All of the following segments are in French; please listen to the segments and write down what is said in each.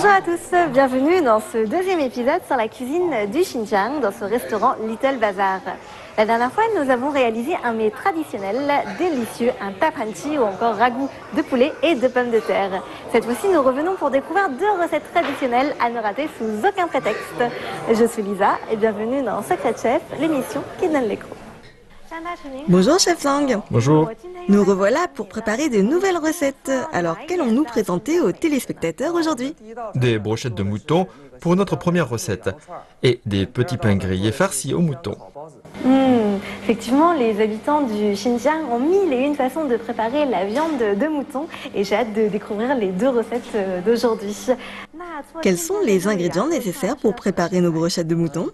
Bonjour à tous, bienvenue dans ce deuxième épisode sur la cuisine du Xinjiang, dans ce restaurant Little Bazaar. La dernière fois, nous avons réalisé un mets traditionnel, délicieux, un tapanchi ou encore ragoût de poulet et de pommes de terre. Cette fois-ci, nous revenons pour découvrir deux recettes traditionnelles à ne rater sous aucun prétexte. Je suis Lisa et bienvenue dans Secret Chef, l'émission qui donne l'écran. Bonjour Chef Zhang. Bonjour. Nous revoilà pour préparer de nouvelles recettes. Alors qu'allons-nous présenter aux téléspectateurs aujourd'hui? Des brochettes de mouton pour notre première recette et des petits pains grillés farcis au mouton. Effectivement, les habitants du Xinjiang ont mille et une façons de préparer la viande de mouton et j'ai hâte de découvrir les deux recettes d'aujourd'hui. Quels sont les ingrédients nécessaires pour préparer nos brochettes de mouton?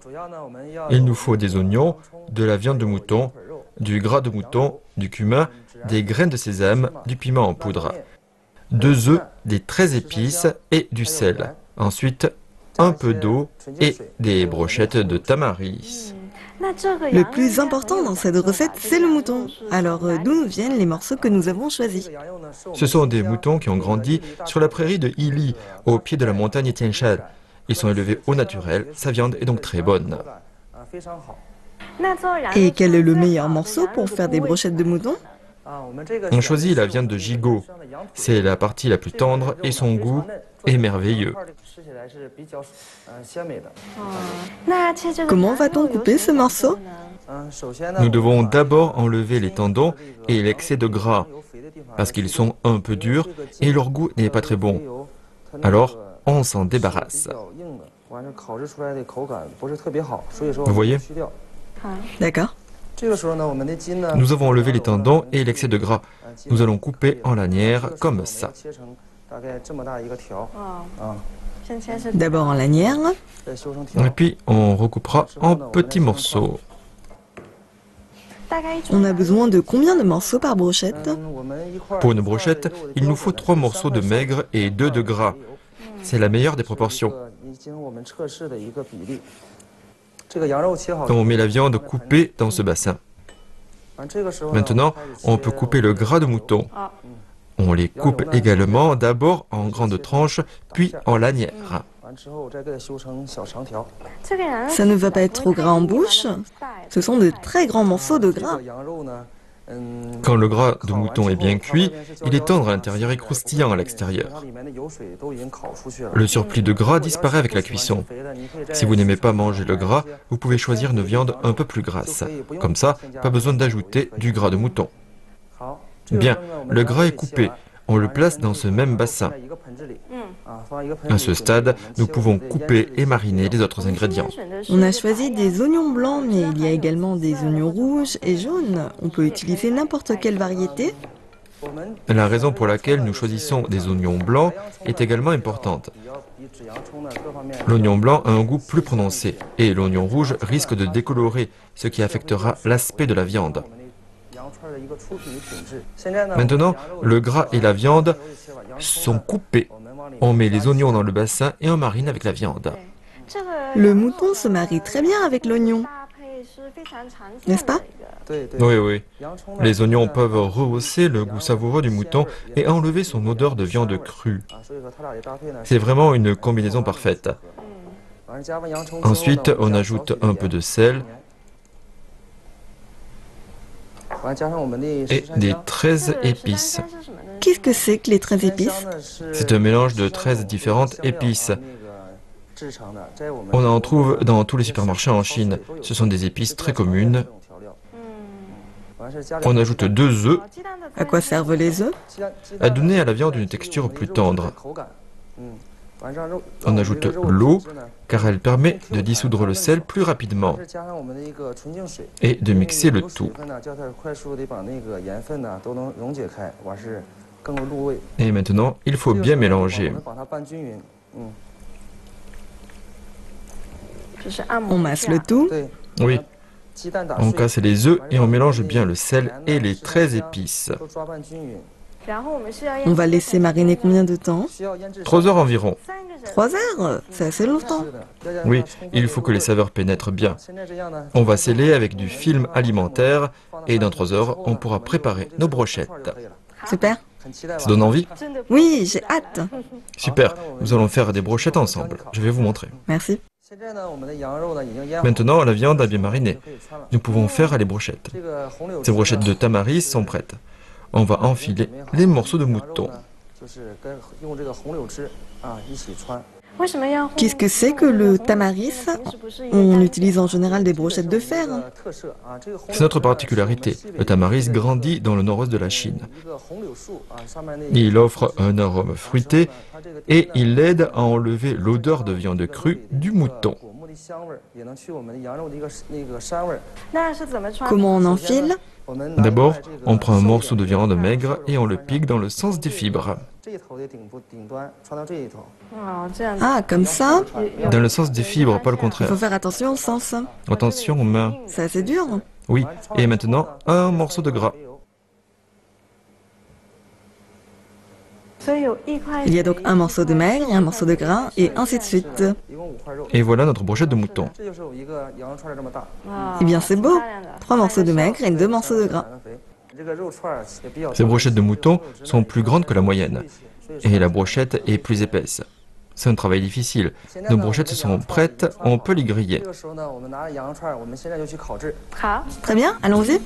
Il nous faut des oignons, de la viande de mouton, du gras de mouton, du cumin, des graines de sésame, du piment en poudre, 2 œufs, des 13 épices et du sel. Ensuite, un peu d'eau et des brochettes de tamaris. Le plus important dans cette recette, c'est le mouton. Alors d'où nous viennent les morceaux que nous avons choisis? Ce sont des moutons qui ont grandi sur la prairie de Yili, au pied de la montagne Tian Shan. Ils sont élevés au naturel, sa viande est donc très bonne. Et quel est le meilleur morceau pour faire des brochettes de mouton? On choisit la viande de gigot. C'est la partie la plus tendre et son goût est merveilleux. Comment va-t-on couper ce morceau? Nous devons d'abord enlever les tendons et l'excès de gras, parce qu'ils sont un peu durs et leur goût n'est pas très bon. Alors, on s'en débarrasse. Vous voyez? D'accord. Nous avons enlevé les tendons et l'excès de gras. Nous allons couper en lanières comme ça. D'abord en lanières. Et puis, on recoupera en petits morceaux. On a besoin de combien de morceaux par brochette? Pour une brochette, il nous faut 3 morceaux de maigre et 2 de gras. C'est la meilleure des proportions. On met la viande coupée dans ce bassin. Maintenant, on peut couper le gras de mouton. On les coupe également d'abord en grandes tranches, puis en lanières. Ça ne va pas être trop gras en bouche? Ce sont de très grands morceaux de gras. Quand le gras de mouton est bien cuit, il est tendre à l'intérieur et croustillant à l'extérieur. Le surplus de gras disparaît avec la cuisson. Si vous n'aimez pas manger le gras, vous pouvez choisir une viande un peu plus grasse. Comme ça, pas besoin d'ajouter du gras de mouton. Bien, le gras est coupé. On le place dans ce même bassin. À ce stade, nous pouvons couper et mariner les autres ingrédients. On a choisi des oignons blancs, mais il y a également des oignons rouges et jaunes. On peut utiliser n'importe quelle variété. La raison pour laquelle nous choisissons des oignons blancs est également importante. L'oignon blanc a un goût plus prononcé et l'oignon rouge risque de décolorer, ce qui affectera l'aspect de la viande. Maintenant, le gras et la viande sont coupés. On met les oignons dans le bassin et on marine avec la viande. Le mouton se marie très bien avec l'oignon, n'est-ce pas? Oui, oui. Les oignons peuvent rehausser le goût savoureux du mouton et enlever son odeur de viande crue. C'est vraiment une combinaison parfaite. Ensuite, on ajoute un peu de sel et des 13 épices. Qu'est-ce que c'est que les 13 épices? C'est un mélange de 13 différentes épices. On en trouve dans tous les supermarchés en Chine. Ce sont des épices très communes. On ajoute 2 œufs. À quoi servent les œufs? À donner à la viande une texture plus tendre. On ajoute l'eau, car elle permet de dissoudre le sel plus rapidement et de mixer le tout. Et maintenant, il faut bien mélanger. On masse le tout. Oui. On casse les œufs et on mélange bien le sel et les 13 épices. On va laisser mariner combien de temps? 3 heures environ. 3 heures? C'est assez longtemps. Oui, il faut que les saveurs pénètrent bien. On va sceller avec du film alimentaire et dans 3 heures, on pourra préparer nos brochettes. Super. Ça donne envie? Oui, j'ai hâte. Super, nous allons faire des brochettes ensemble. Je vais vous montrer. Merci. Maintenant, la viande a bien mariné. Nous pouvons faire les brochettes. Ces brochettes de tamaris sont prêtes. On va enfiler les morceaux de mouton. Qu'est-ce que c'est que le tamaris? On utilise en général des brochettes de fer. C'est notre particularité. Le tamaris grandit dans le nord-ouest de la Chine. Il offre un arôme fruité et il aide à enlever l'odeur de viande crue du mouton. Comment on enfile? D'abord, on prend un morceau de viande maigre et on le pique dans le sens des fibres. Ah, comme ça? Dans le sens des fibres, pas le Il contraire. faut faire attention au sens. Attention aux mains. C'est assez dur. Oui, et maintenant, un morceau de gras. Il y a donc un morceau de maigre, un morceau de gras, et ainsi de suite. Et voilà notre brochette de mouton. Eh bien, c'est beau. 3 morceaux de maigre et 2 morceaux de gras. Ces brochettes de mouton sont plus grandes que la moyenne. Et la brochette est plus épaisse. C'est un travail difficile. Nos brochettes sont prêtes, on peut les griller. Très bien, allons-y.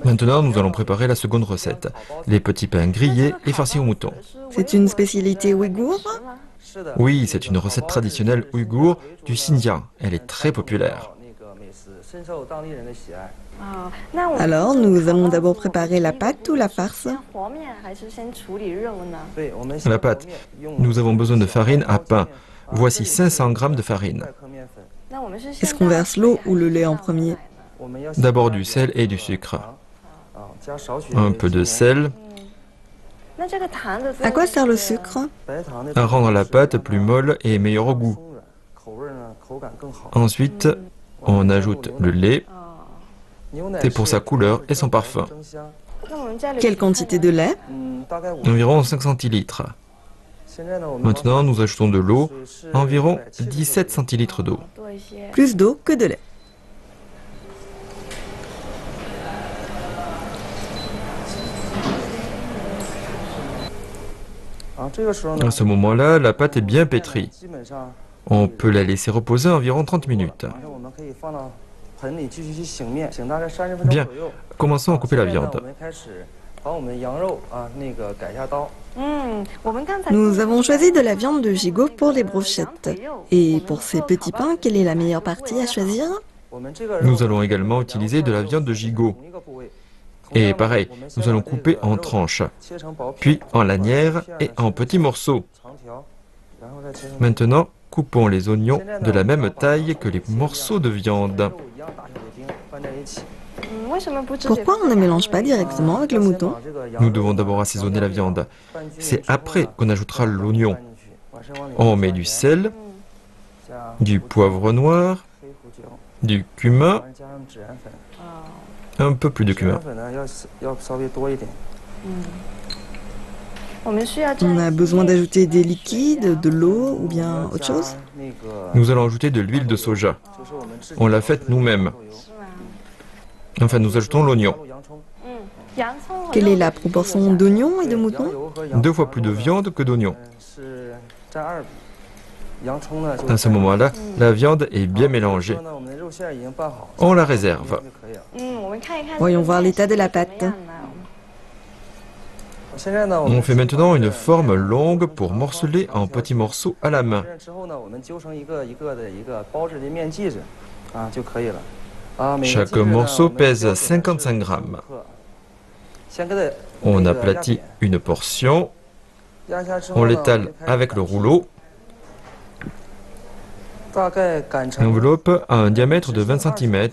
Maintenant, nous allons préparer la seconde recette. Les petits pains grillés et farcis au mouton. C'est une spécialité ouïghour? Oui, c'est une recette traditionnelle ouïghour du Xinjiang. Elle est très populaire. Alors, nous allons d'abord préparer la pâte ou la farce? La pâte. Nous avons besoin de farine à pain. Voici 500 g de farine. Est-ce qu'on verse l'eau ou le lait en premier? D'abord du sel et du sucre. Un peu de sel, À quoi sert le sucre? à rendre la pâte plus molle et meilleure au goût. Ensuite, on ajoute le lait. C'est pour sa couleur et son parfum. Quelle quantité de lait? Environ 5 centilitres. Maintenant, nous ajoutons de l'eau, environ 17 centilitres d'eau. Plus d'eau que de lait. À ce moment-là, la pâte est bien pétrie. On peut la laisser reposer environ 30 minutes. Bien, commençons à couper la viande. Nous avons choisi de la viande de gigot pour les brochettes. Et pour ces petits pains, quelle est la meilleure partie à choisir? Nous allons également utiliser de la viande de gigot. Et pareil, nous allons couper en tranches, puis en lanières et en petits morceaux. Maintenant, coupons les oignons de la même taille que les morceaux de viande. Pourquoi on ne mélange pas directement avec le mouton? Nous devons d'abord assaisonner la viande. C'est après qu'on ajoutera l'oignon. On met du sel, du poivre noir, du cumin, un peu plus de cumin. On a besoin d'ajouter des liquides, de l'eau ou bien autre chose? Nous allons ajouter de l'huile de soja. On l'a faite nous-mêmes. Enfin, nous ajoutons l'oignon. Quelle est la proportion d'oignons et de moutons? 2 fois plus de viande que d'oignons. À ce moment-là, la viande est bien mélangée. On la réserve. Voyons voir l'état de la pâte. On fait maintenant une forme longue pour morceler en petits morceaux à la main. Chaque morceau pèse 55 grammes. On aplatit une portion, on l'étale avec le rouleau. L'enveloppe a un diamètre de 20 cm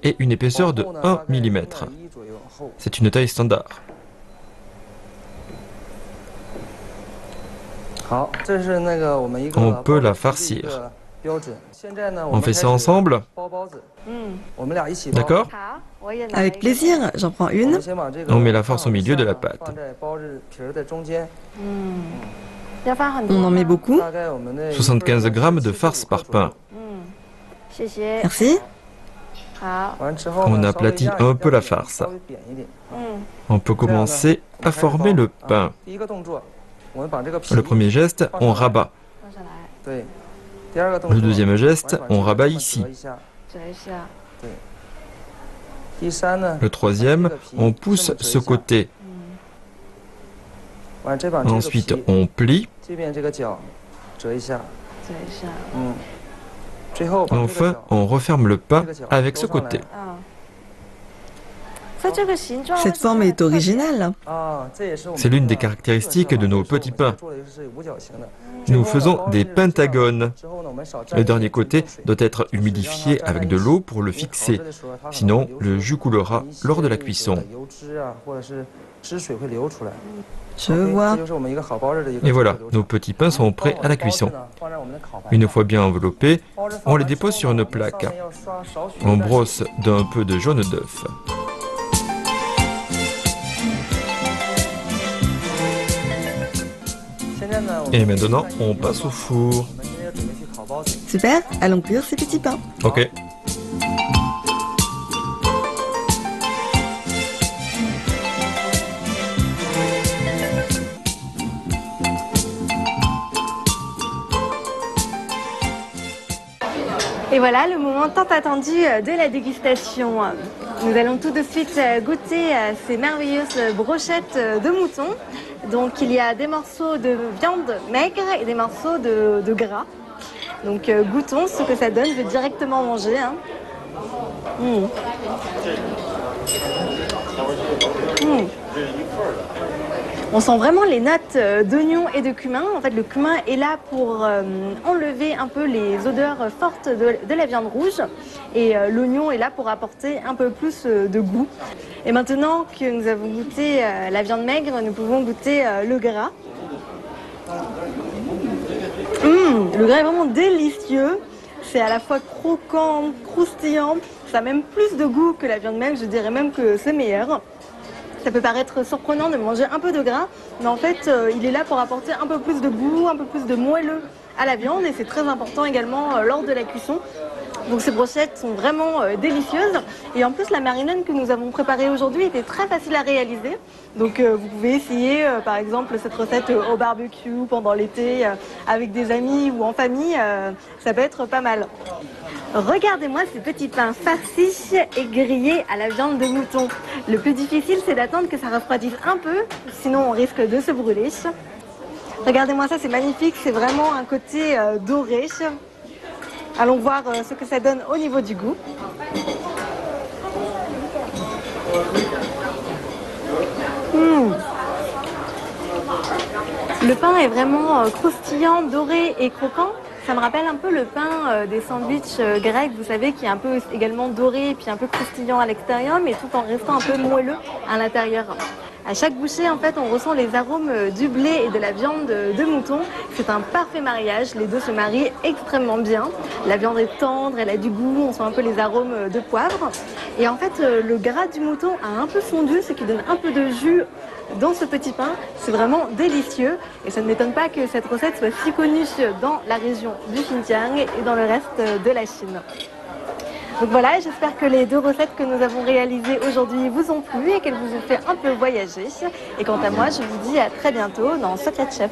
et une épaisseur de 1 mm. C'est une taille standard. On peut la farcir. On fait ça ensemble? D'accord? Avec plaisir, j'en prends une. On met la farce au milieu de la pâte. On en met beaucoup. 75 grammes de farce par pain. Merci. On aplatit un peu la farce. On peut commencer à former le pain. Le premier geste, on rabat. Le deuxième geste, on rabat ici. Le troisième, on pousse ce côté. Ensuite, on plie. Enfin, on referme le pain avec ce côté. Cette forme est originale. C'est l'une des caractéristiques de nos petits pains. Nous faisons des pentagones. Le dernier côté doit être humidifié avec de l'eau pour le fixer. Sinon, le jus coulera lors de la cuisson. Je vois. Et voilà, nos petits pains sont prêts à la cuisson. Une fois bien enveloppés, on les dépose sur une plaque. On brosse d'un peu de jaune d'œuf. Et maintenant, on passe au four. Super, allons cuire ces petits pains. Ok. Et voilà le moment tant attendu de la dégustation. Nous allons tout de suite goûter ces merveilleuses brochettes de mouton. Donc il y a des morceaux de viande maigre et des morceaux de gras. Donc goûtons ce que ça donne, je vais directement manger. Hein. On sent vraiment les notes d'oignon et de cumin. En fait, le cumin est là pour enlever un peu les odeurs fortes de la viande rouge. Et l'oignon est là pour apporter un peu plus de goût. Et maintenant que nous avons goûté la viande maigre, nous pouvons goûter le gras. Le gras est vraiment délicieux. C'est à la fois croquant, croustillant. Ça a même plus de goût que la viande maigre. Je dirais même que c'est meilleur. Ça peut paraître surprenant de manger un peu de gras, mais en fait, il est là pour apporter un peu plus de goût, un peu plus de moelleux à la viande, et c'est très important également lors de la cuisson. Donc ces brochettes sont vraiment délicieuses. Et en plus, la marinade que nous avons préparée aujourd'hui était très facile à réaliser. Donc vous pouvez essayer, par exemple, cette recette au barbecue pendant l'été, avec des amis ou en famille. Ça peut être pas mal. Regardez-moi ces petits pains farcis et grillés à la viande de mouton. Le plus difficile, c'est d'attendre que ça refroidisse un peu, sinon on risque de se brûler. Regardez-moi ça, c'est magnifique, c'est vraiment un côté doré. Allons voir ce que ça donne au niveau du goût. Le pain est vraiment croustillant, doré et croquant. Ça me rappelle un peu le pain des sandwichs grecs, vous savez, qui est un peu également doré et puis un peu croustillant à l'extérieur, mais tout en restant un peu moelleux à l'intérieur. À chaque bouchée, en fait, on ressent les arômes du blé et de la viande de mouton. C'est un parfait mariage, les deux se marient extrêmement bien. La viande est tendre, elle a du goût, on sent un peu les arômes de poivre. Et en fait, le gras du mouton a un peu fondu, ce qui donne un peu de jus dans ce petit pain. C'est vraiment délicieux et ça ne m'étonne pas que cette recette soit si connue dans la région du Xinjiang et dans le reste de la Chine. Donc voilà, j'espère que les deux recettes que nous avons réalisées aujourd'hui vous ont plu et qu'elles vous ont fait un peu voyager. Et quant à moi, je vous dis à très bientôt dans Secret Chef.